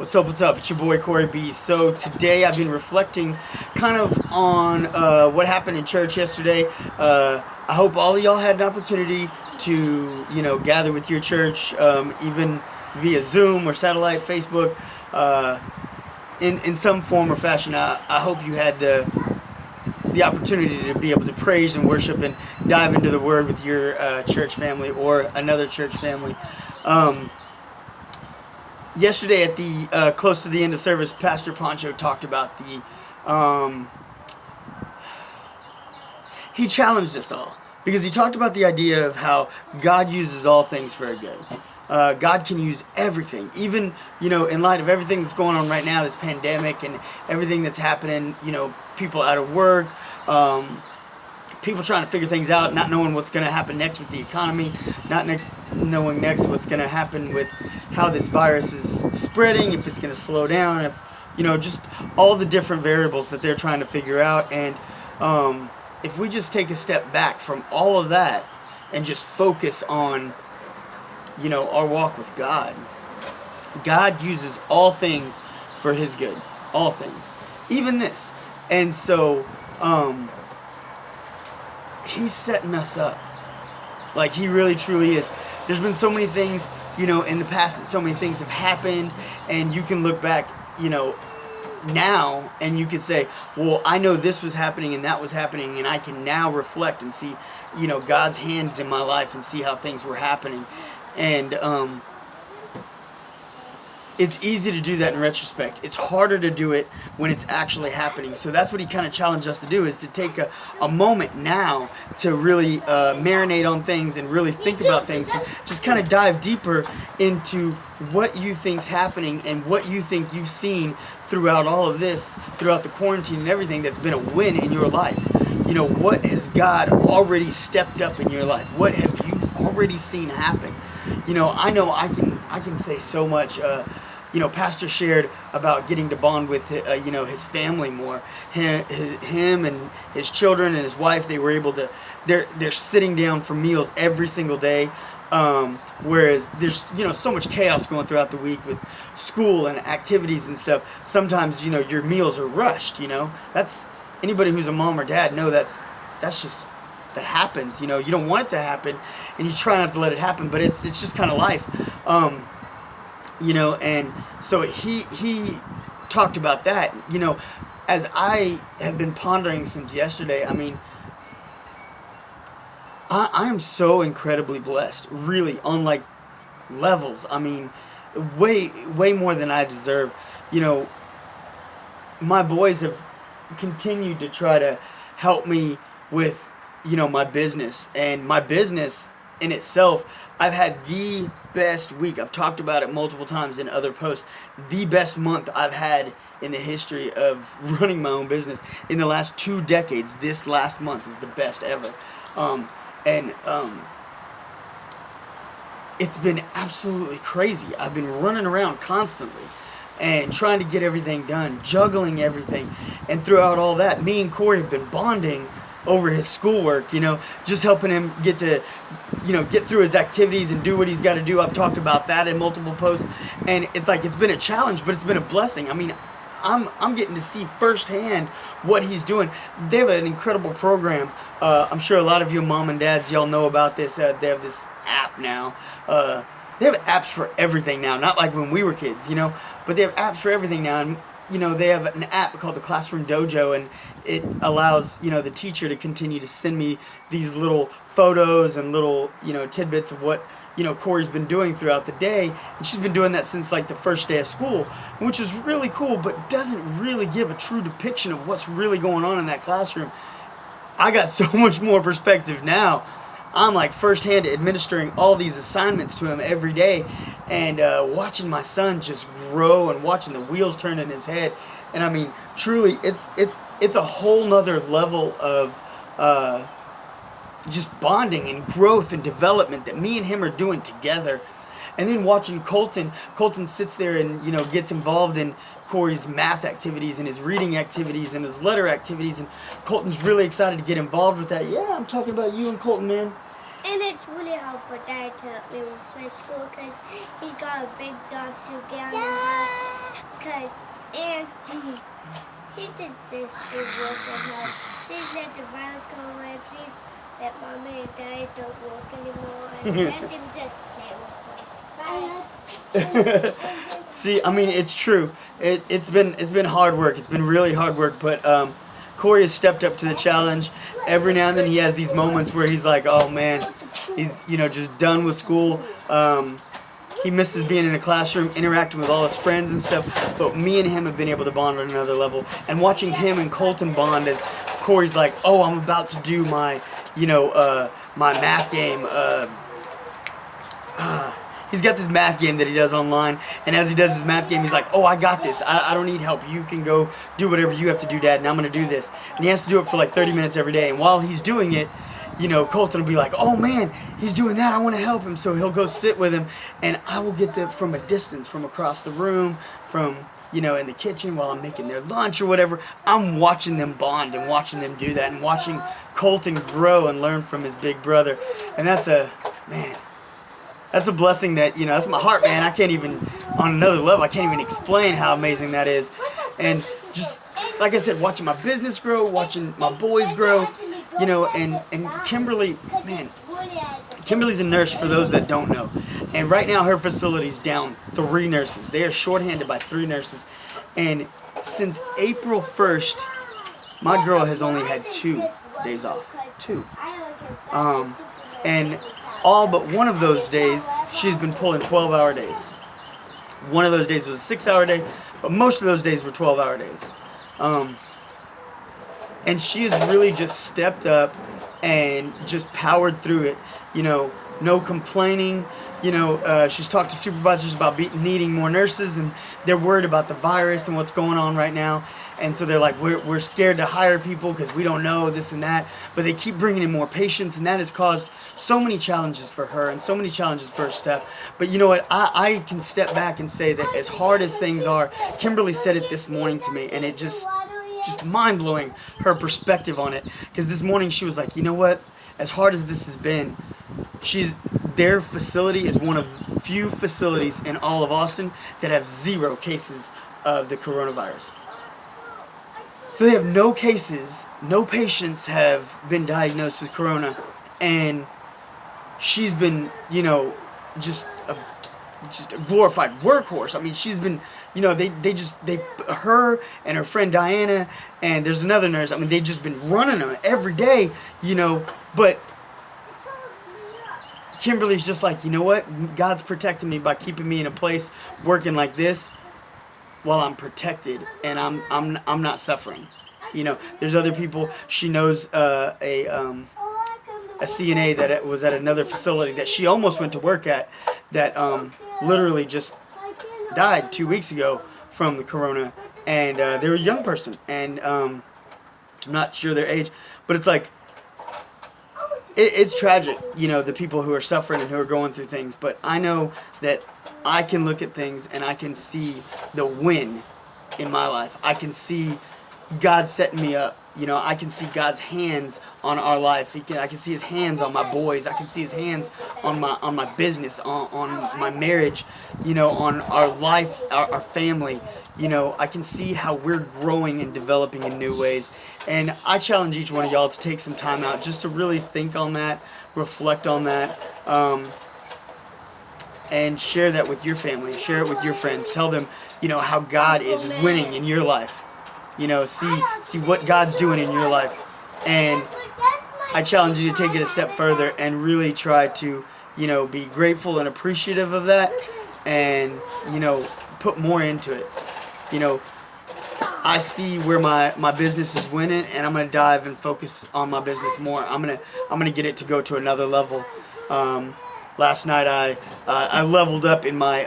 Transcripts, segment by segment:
What's up, what's up? It's your boy Corey B. So today I've been reflecting kind of on what happened in church yesterday. I hope all of y'all had an opportunity to, gather with your church, even via Zoom or satellite, Facebook, in some form or fashion. I hope you had the opportunity to be able to praise and worship and dive into the Word with your church family or another church family. Yesterday at the close to the end of service, Pastor Poncho talked about he challenged us all because he talked about the idea of how God uses all things for good. God can use everything, even in light of everything that's going on right now, this pandemic and everything that's happening. People out of work. People trying to figure things out, not knowing what's going to happen next with the economy, not knowing next what's going to happen with how this virus is spreading, if it's going to slow down, if just all the different variables that they're trying to figure out. And if we just take a step back from all of that and just focus on our walk with God, God uses all things for His good, all things, even this. And so He's setting us up. Like, He really truly is. There's been so many things, in the past that so many things have happened, and you can look back, now, and you can say, well, I know this was happening and that was happening, and I can now reflect and see, God's hands in my life and see how things were happening. And it's easy to do that in retrospect. It's harder to do it when it's actually happening. So that's what he kind of challenged us to do, is to take a moment now to really marinate on things and really think about things. And just kind of dive deeper into what you think's happening and what you think you've seen throughout all of this, throughout the quarantine and everything that's been a win in your life. What has God already stepped up in your life? What have you already seen happen? I know I can say so much. Pastor shared about getting to bond with his family more. Him and his children and his wife, they were able to. They're sitting down for meals every single day. Whereas there's so much chaos going throughout the week with school and activities and stuff. Sometimes your meals are rushed. That's anybody who's a mom or dad know that's just that happens. You don't want it to happen, and you try not to let it happen, but it's just kind of life. And so he talked about that. As I have been pondering since yesterday, I am so incredibly blessed, really, on levels. Way more than I deserve. My boys have continued to try to help me with my business, and my business in itself. I've had the best week. I've talked about it multiple times in other posts. The best month I've had in the history of running my own business in the last 2 decades. This last month is the best ever. It's been absolutely crazy. I've been running around constantly and trying to get everything done, juggling everything. And throughout all that, me and Corey have been bonding over his schoolwork, just helping him get through his activities and do what he's got to do. I've talked about that in multiple posts, and it's been a challenge, but it's been a blessing. I'm getting to see firsthand what he's doing. They have an incredible program. I'm sure a lot of you mom and dads, y'all know about this. They have this app now. They have apps for everything now, not like when we were kids, but they have apps for everything now. And they have an app called the Classroom Dojo, and it allows, the teacher to continue to send me these little photos and little, tidbits of what, Corey's been doing throughout the day. And she's been doing that since the first day of school, which is really cool, but doesn't really give a true depiction of what's really going on in that classroom. I got so much more perspective now. I'm firsthand administering all these assignments to him every day, and watching my son just grow and watching the wheels turn in his head. And truly, it's a whole nother level of just bonding and growth and development that me and him are doing together. And then watching Colton sits there and gets involved in Corey's math activities and his reading activities and his letter activities, and Colton's really excited to get involved with that. Yeah, I'm talking about you and Colton, man. And it's really hard for Dad to help me with my school because he's got a big job to get on the house. was. And his sister work on her. Please let the virus go away. Please let mommy and daddy don't work anymore. And let them just stay with us. Bye. See, I mean, it's true. It's been hard work. It's been really hard work, but Corey has stepped up to the challenge. Every now and then he has these moments where he's like, oh man, he's just done with school. He misses being in a classroom, interacting with all his friends and stuff. But me and him have been able to bond on another level. And watching him and Colton bond as Corey's like, oh, I'm about to do my, my math game. He's got this math game that he does online, and as he does his math game, he's like, oh, I got this. I don't need help. You can go do whatever you have to do, Dad, and I'm going to do this. And he has to do it for like 30 minutes every day. And while he's doing it, Colton will be like, oh, man, he's doing that. I want to help him. So he'll go sit with him, and I will get there from a distance, from across the room, from, in the kitchen while I'm making their lunch or whatever. I'm watching them bond and watching them do that and watching Colton grow and learn from his big brother. And that's a blessing that, that's my heart, man. I can't even, on another level, I can't even explain how amazing that is. And just, like I said, watching my business grow, watching my boys grow, and Kimberly, man, Kimberly's a nurse for those that don't know. And right now her facility's down 3 nurses. They are shorthanded by 3 nurses. And since April 1st, my girl has only had 2 days off. 2. And all but one of those days, she's been pulling 12-hour days. One of those days was a 6-hour day, but most of those days were 12-hour days. And she has really just stepped up and just powered through it. No complaining. She's talked to supervisors about needing more nurses, and they're worried about the virus and what's going on right now. And so they're like, we're scared to hire people because we don't know this and that. But they keep bringing in more patients, and that has caused so many challenges for her and so many challenges for her staff. But you know what? I can step back and say that as hard as things are, Kimberly said it this morning to me, and it just mind-blowing, her perspective on it. Because this morning she was like, you know what? As hard as this has been, their facility is one of few facilities in all of Austin that have 0 cases of the coronavirus. So they have no cases, no patients have been diagnosed with corona, and she's been, just a glorified workhorse. I mean, she's been, her and her friend Diana, and there's another nurse, I mean, they've just been running them every day, but Kimberly's just like, you know what, God's protecting me by keeping me in a place working like this while I'm protected and I'm not suffering. There's other people. She knows a CNA that was at another facility that she almost went to work at that literally just died 2 weeks ago from the corona, and they were a young person, and I'm not sure their age, but it's like it's tragic, the people who are suffering and who are going through things. But I know that I can look at things and I can see the win in my life. I can see God setting me up. I can see God's hands on our life. I can see His hands on my boys. I can see His hands on my business, on my marriage, on our life, our family. I can see how we're growing and developing in new ways. And I challenge each one of y'all to take some time out just to really think on that, reflect on that, and share that with your family. Share it with your friends. Tell them, how God is winning in your life. See what God's doing in your life. And I challenge you to take it a step further and really try to, be grateful and appreciative of that, and, put more into it. I see where my business is winning, and I'm going to dive and focus on my business more. I'm gonna get it to go to another level. Last night I leveled up in my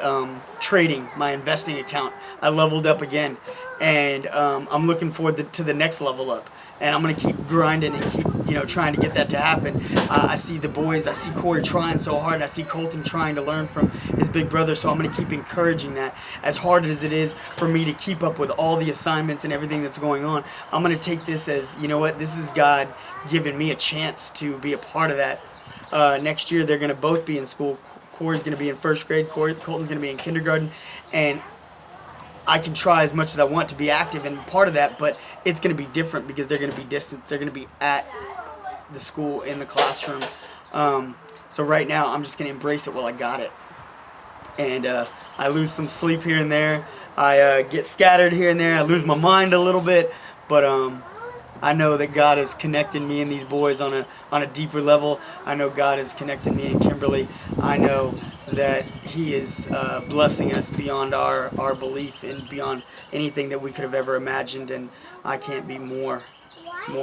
trading, my investing account. I leveled up again, and I'm looking forward to the next level up. And I'm going to keep grinding and keep, trying to get that to happen. I see the boys, I see Corey trying so hard, and I see Colton trying to learn from his big brother, so I'm going to keep encouraging that. As hard as it is for me to keep up with all the assignments and everything that's going on, I'm going to take this as, this is God giving me a chance to be a part of that. Next year, they're going to both be in school. Corey's going to be in first grade, Colton's going to be in kindergarten, and I can try as much as I want to be active and part of that, but it's going to be different because they're going to be distant. They're going to be at the school, in the classroom. So right now, I'm just going to embrace it while I got it. And I lose some sleep here and there. I get scattered here and there. I lose my mind a little bit. But I know that God is connecting me and these boys on a deeper level. I know God is connecting me and Kimberly. I know that He is blessing us beyond our belief and beyond anything that we could have ever imagined. And I can't be more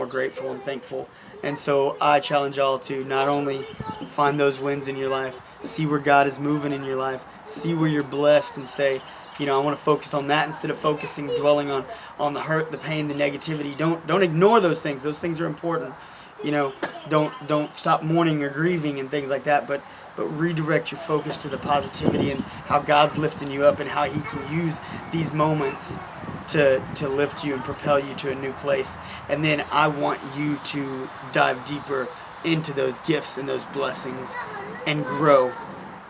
grateful and thankful. And so I challenge y'all to not only find those wins in your life, see where God is moving in your life, see where you're blessed, and say, you know, I want to focus on that instead of dwelling on the hurt, the pain, the negativity. Don't ignore those things. Those things are important. You know, don't stop mourning or grieving and things like that, but redirect your focus to the positivity and how God's lifting you up and how He can use these moments to lift you and propel you to a new place. And then I want you to dive deeper into those gifts and those blessings and grow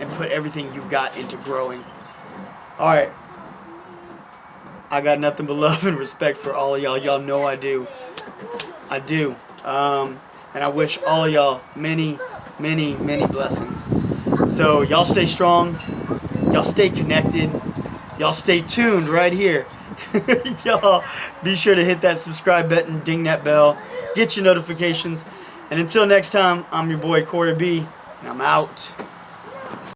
and put everything you've got into growing. Alright. I got nothing but love and respect for all of y'all. Y'all know I do. I do. And I wish all of y'all many, many, many blessings. So y'all stay strong. Y'all stay connected. Y'all stay tuned right here. Y'all be sure to hit that subscribe button, ding that bell, get your notifications. And until next time, I'm your boy Corey B, and I'm out.